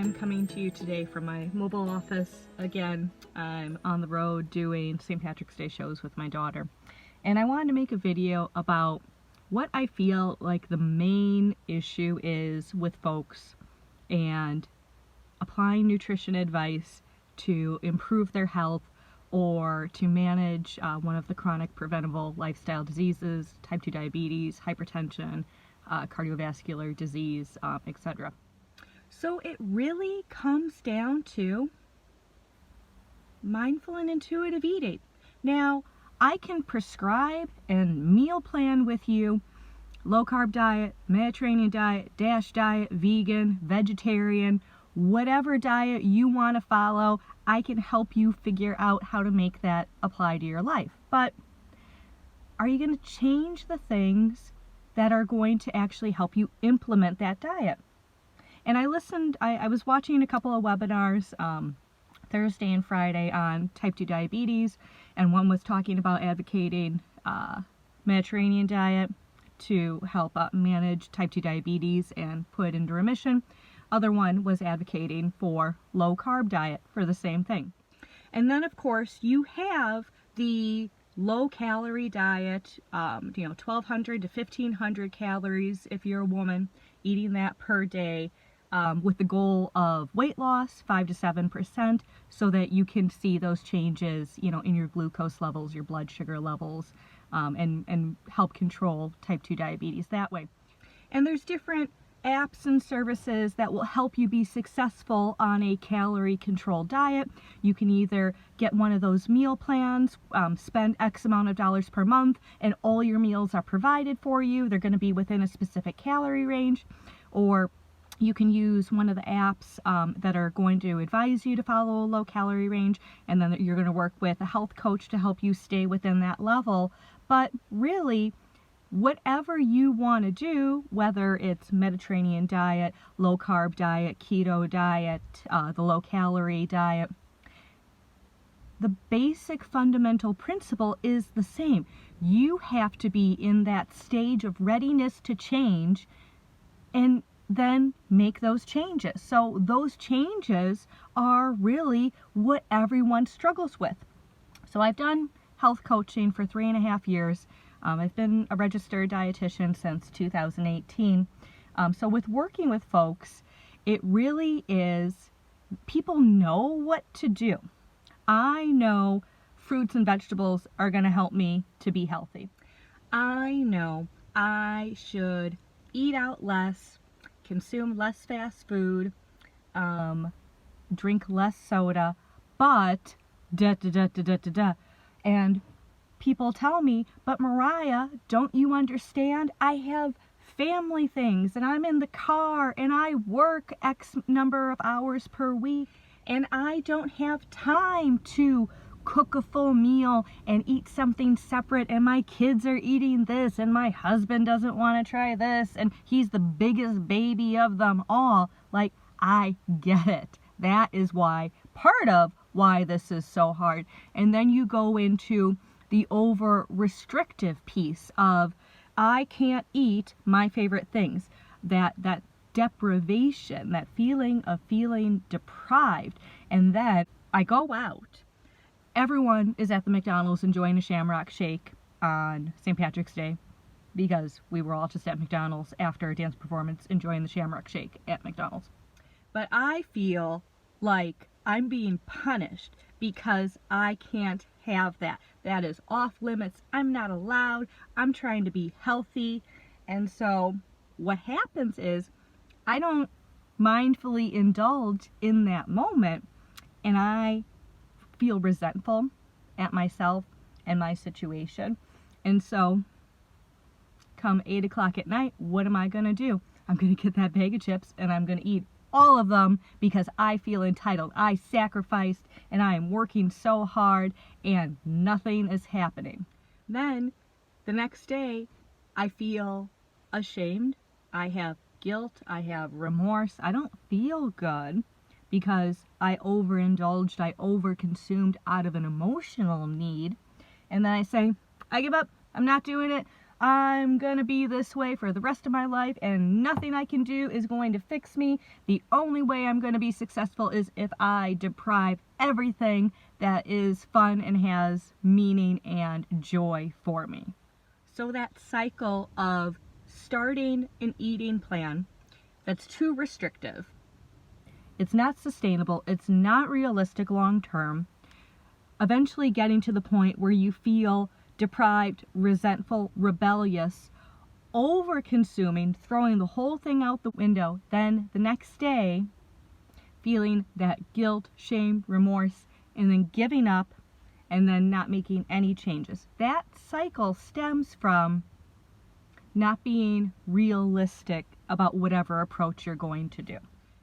I'm coming to you today from my mobile office again. I'm on the road doing St. Patrick's Day shows with my daughter. And I wanted to make a video about what I feel like the main issue is with folks and applying nutrition advice to improve their health or to manage one of the chronic preventable lifestyle diseases, type 2 diabetes, hypertension, cardiovascular disease, etc. So it really comes down to mindful and intuitive eating. Now, I can prescribe and meal plan with you low carb diet, Mediterranean diet, DASH diet, vegan, vegetarian, whatever diet you want to follow. I can help you figure out how to make that apply to your life. But are you going to change the things that are going to actually help you implement that diet? And I was watching a couple of webinars Thursday and Friday on type 2 diabetes, and one was talking about advocating Mediterranean diet to help manage type 2 diabetes and put into remission. Other one was advocating for low carb diet for the same thing. And then of course you have the low calorie diet, 1200 to 1500 calories if you're a woman, eating that per day, with the goal of weight loss, 5 to 7%, so that you can see those changes, in your glucose levels, your blood sugar levels, and help control type 2 diabetes that way. And there's different apps and services that will help you be successful on a calorie controlled diet. You can either get one of those meal plans, spend X amount of dollars per month, and all your meals are provided for you. They're going to be within a specific calorie range. Or you can use one of the apps that are going to advise you to follow a low calorie range, and then you're going to work with a health coach to help you stay within that level. But really, whatever you want to do, whether it's Mediterranean diet, low carb diet, keto diet, the low calorie diet, the basic fundamental principle is the same. You have to be in that stage of readiness to change and then make those changes. So those changes are really what everyone struggles with. So I've done health coaching for 3.5 years. I've been a registered dietitian since 2018. So with working with folks, it really is, people know what to do. I know fruits and vegetables are going to help me to be healthy. I know I should eat out less, consume less fast food, drink less soda, but and people tell me, but Mariah, don't you understand? I have family things and I'm in the car and I work X number of hours per week and I don't have time to cook a full meal and eat something separate, and my kids are eating this and my husband doesn't want to try this and he's the biggest baby of them all. Like, I get it. That is why, part of why this is so hard. And then you go into the over restrictive piece of, I can't eat my favorite things. That deprivation, that feeling of feeling deprived. And then I go out. Everyone is at the McDonald's enjoying a Shamrock Shake on St. Patrick's Day, because we were all just at McDonald's after a dance performance enjoying the Shamrock Shake at McDonald's. But I feel like I'm being punished because I can't have that. That is off limits. I'm not allowed. I'm trying to be healthy. And so what happens is I don't mindfully indulge in that moment, and I feel resentful at myself and my situation. And so come 8 o'clock at night, what am I going to do? I'm going to get that bag of chips and I'm going to eat all of them because I feel entitled. I sacrificed and I am working so hard and nothing is happening. Then the next day I feel ashamed. I have guilt. I have remorse. I don't feel good because I overindulged. I overconsumed out of an emotional need. And then I say, I give up. I'm not doing it. I'm gonna be this way for the rest of my life and nothing I can do is going to fix me. The only way I'm gonna be successful is if I deprive everything that is fun and has meaning and joy for me. So that cycle of starting an eating plan that's too restrictive, it's not sustainable, it's not realistic long term, eventually getting to the point where you feel deprived, resentful, rebellious, over consuming, throwing the whole thing out the window, then the next day feeling that guilt, shame, remorse, and then giving up and then not making any changes. That cycle stems from not being realistic about whatever approach you're going to do.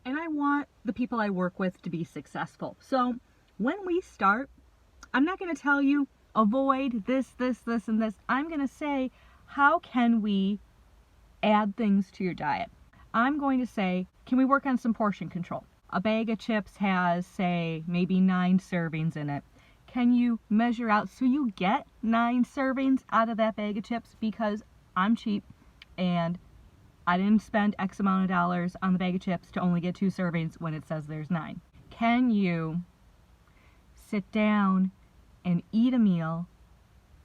And I want the people I work with to be successful. So when we start, I'm not going to tell you avoid this, and this. I'm going to say, how can we add things to your diet? I'm going to say, can we work on some portion control? A bag of chips has, say, maybe 9 servings in it. Can you measure out so you get 9 servings out of that bag of chips? Because I'm cheap and I didn't spend X amount of dollars on the bag of chips to only get 2 servings when it says there's 9. Can you sit down and eat a meal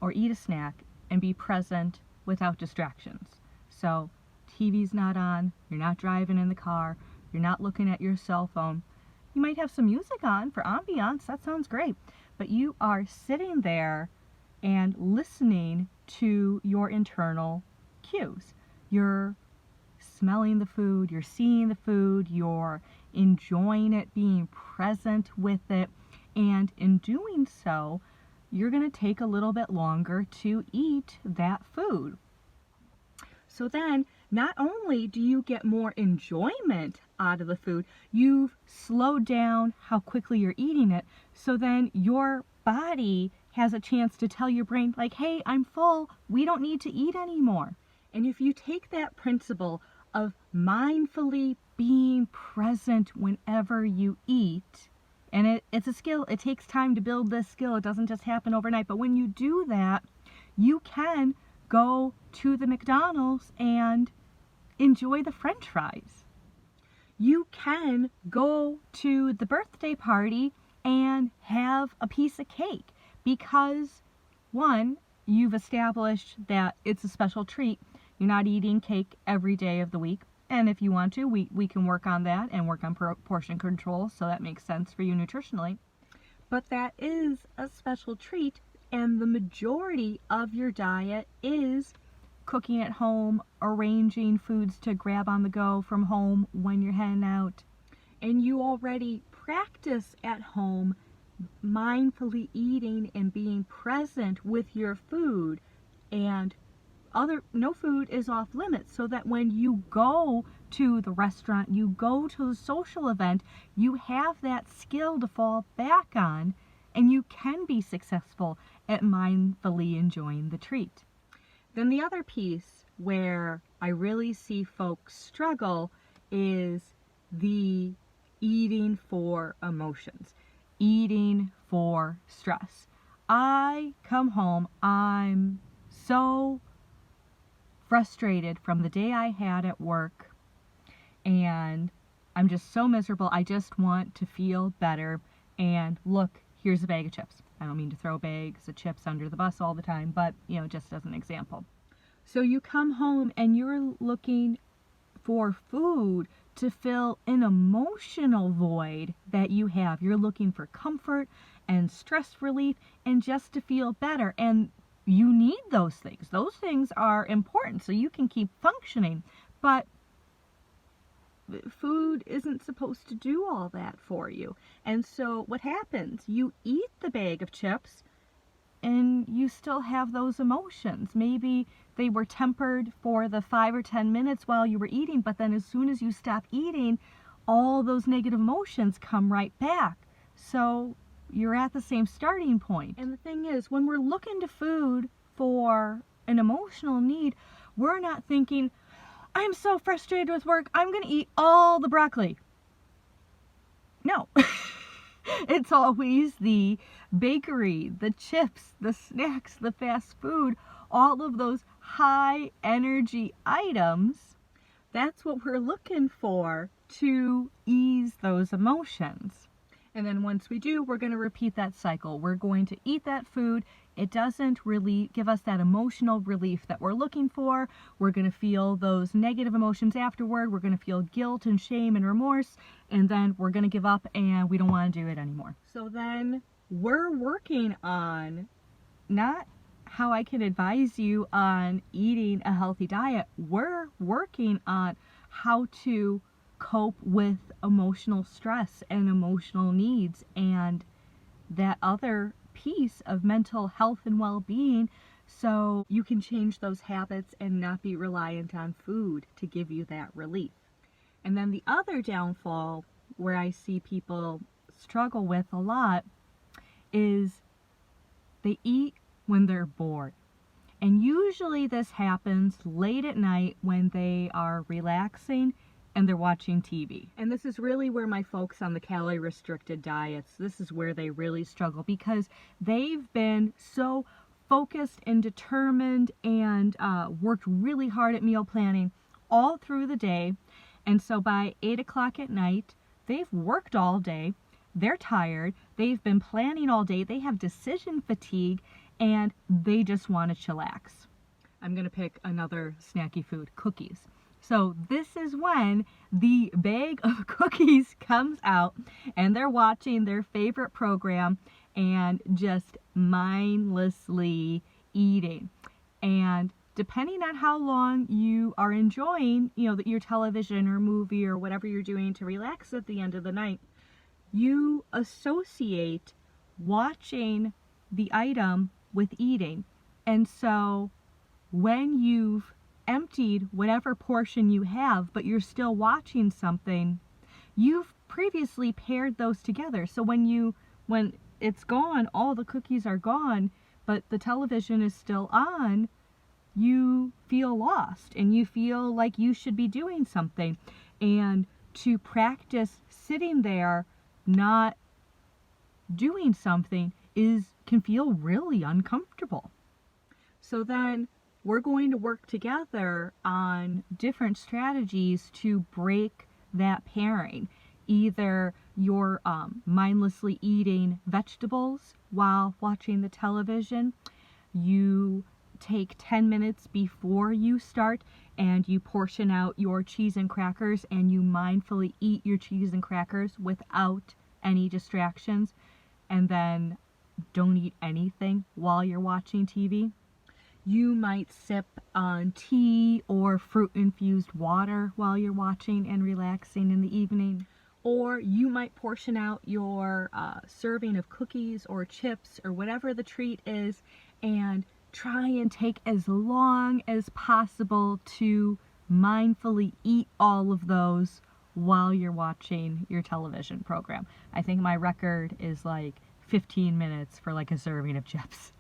or eat a snack and be present without distractions? So TV's not on, you're not driving in the car, you're not looking at your cell phone. You might have some music on for ambiance, that sounds great, but you are sitting there and listening to your internal cues. You're smelling the food, you're seeing the food, you're enjoying it, being present with it, and in doing so, you're going to take a little bit longer to eat that food. So then, not only do you get more enjoyment out of the food, you've slowed down how quickly you're eating it, so then your body has a chance to tell your brain, like, hey, I'm full, we don't need to eat anymore. And if you take that principle of mindfully being present whenever you eat, and it's a skill, it takes time to build this skill, it doesn't just happen overnight, but when you do that, you can go to the McDonald's and enjoy the French fries. You can go to the birthday party and have a piece of cake because, one, you've established that it's a special treat. You're not eating cake every day of the week. And if you want to, we can work on that and work on portion control, so that makes sense for you nutritionally. But that is a special treat, and the majority of your diet is cooking at home, arranging foods to grab on the go from home when you're heading out. And you already practice at home mindfully eating and being present with your food, and no food is off limits, so that when you go to the restaurant, you go to the social event, you have that skill to fall back on, and you can be successful at mindfully enjoying the treat. Then the other piece where I really see folks struggle is the eating for emotions, eating for stress. I come home, I'm so frustrated from the day I had at work, and I'm just so miserable. I just want to feel better, and look, here's a bag of chips. I don't mean to throw bags of chips under the bus all the time, but just as an example. So you come home and you're looking for food to fill an emotional void that you have. You're looking for comfort and stress relief and just to feel better, and you need those things. Those things are important so you can keep functioning, but food isn't supposed to do all that for you. And so what happens? You eat the bag of chips and you still have those emotions. Maybe they were tempered for the 5 or 10 minutes while you were eating, but then as soon as you stop eating, all those negative emotions come right back. So you're at the same starting point. And the thing is, when we're looking to food for an emotional need, we're not thinking, I'm so frustrated with work, I'm going to eat all the broccoli. No. It's always the bakery, the chips, the snacks, the fast food, all of those high energy items, that's what we're looking for to ease those emotions. And then once we do, we're going to repeat that cycle. We're going to eat that food. It doesn't really give us that emotional relief that we're looking for. We're going to feel those negative emotions afterward. We're going to feel guilt and shame and remorse. And then we're going to give up and we don't want to do it anymore. So then we're working on not how I can advise you on eating a healthy diet. We're working on how to cope with emotional stress and emotional needs and that other piece of mental health and well-being, so you can change those habits and not be reliant on food to give you that relief. And then the other downfall where I see people struggle with a lot is they eat when they're bored. And usually this happens late at night when they are relaxing and they're watching TV. And this is really where my folks on the calorie restricted diets, this is where they really struggle, because they've been so focused and determined and worked really hard at meal planning all through the day. And so by 8 o'clock at night, they've worked all day, they're tired, they've been planning all day, they have decision fatigue, and they just want to chillax. I'm going to pick another snacky food, cookies. So this is when the bag of cookies comes out and they're watching their favorite program and just mindlessly eating. And depending on how long you are enjoying, your television or movie or whatever you're doing to relax at the end of the night, you associate watching the item with eating. And so when you've emptied whatever portion you have, but you're still watching something, you've previously paired those together. So when it's gone, all the cookies are gone, but the television is still on, you feel lost and you feel like you should be doing something. And to practice sitting there not doing something can feel really uncomfortable. So then we're going to work together on different strategies to break that pairing. Either you're mindlessly eating vegetables while watching the television, you take 10 minutes before you start and you portion out your cheese and crackers and you mindfully eat your cheese and crackers without any distractions, and then don't eat anything while you're watching TV. You might sip on tea or fruit-infused water while you're watching and relaxing in the evening. Or you might portion out your serving of cookies or chips or whatever the treat is and try and take as long as possible to mindfully eat all of those while you're watching your television program. I think my record is like 15 minutes for like a serving of chips.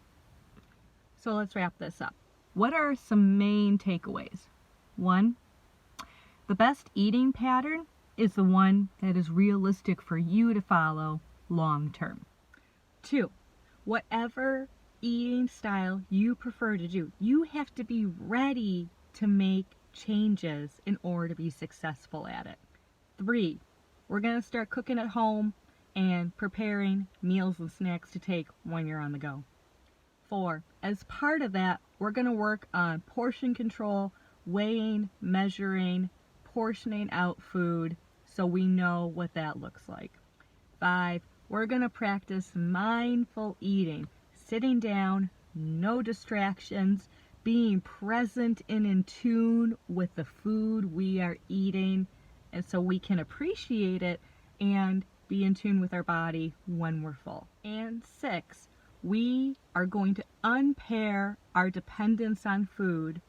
So let's wrap this up. What are some main takeaways? 1, the best eating pattern is the one that is realistic for you to follow long term. 2, whatever eating style you prefer to do, you have to be ready to make changes in order to be successful at it. 3, we're going to start cooking at home and preparing meals and snacks to take when you're on the go. 4, as part of that, we're going to work on portion control, weighing, measuring, portioning out food so we know what that looks like. 5, we're going to practice mindful eating, sitting down, no distractions, being present and in tune with the food we are eating, and so we can appreciate it and be in tune with our body when we're full. And 6, we are going to unpair our dependence on food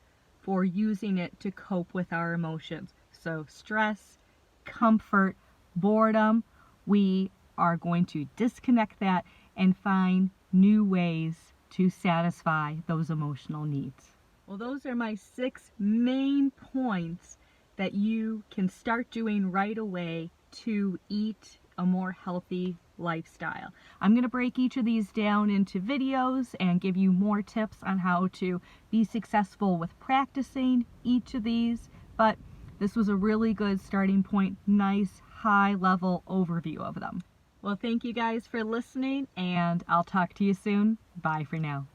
for using it to cope with our emotions. So stress, comfort, boredom, we are going to disconnect that and find new ways to satisfy those emotional needs. Well, those are my 6 main points that you can start doing right away to eat a more healthy lifestyle. I'm going to break each of these down into videos and give you more tips on how to be successful with practicing each of these, but this was a really good starting point, nice high-level overview of them. Well, thank you guys for listening, and I'll talk to you soon. Bye for now.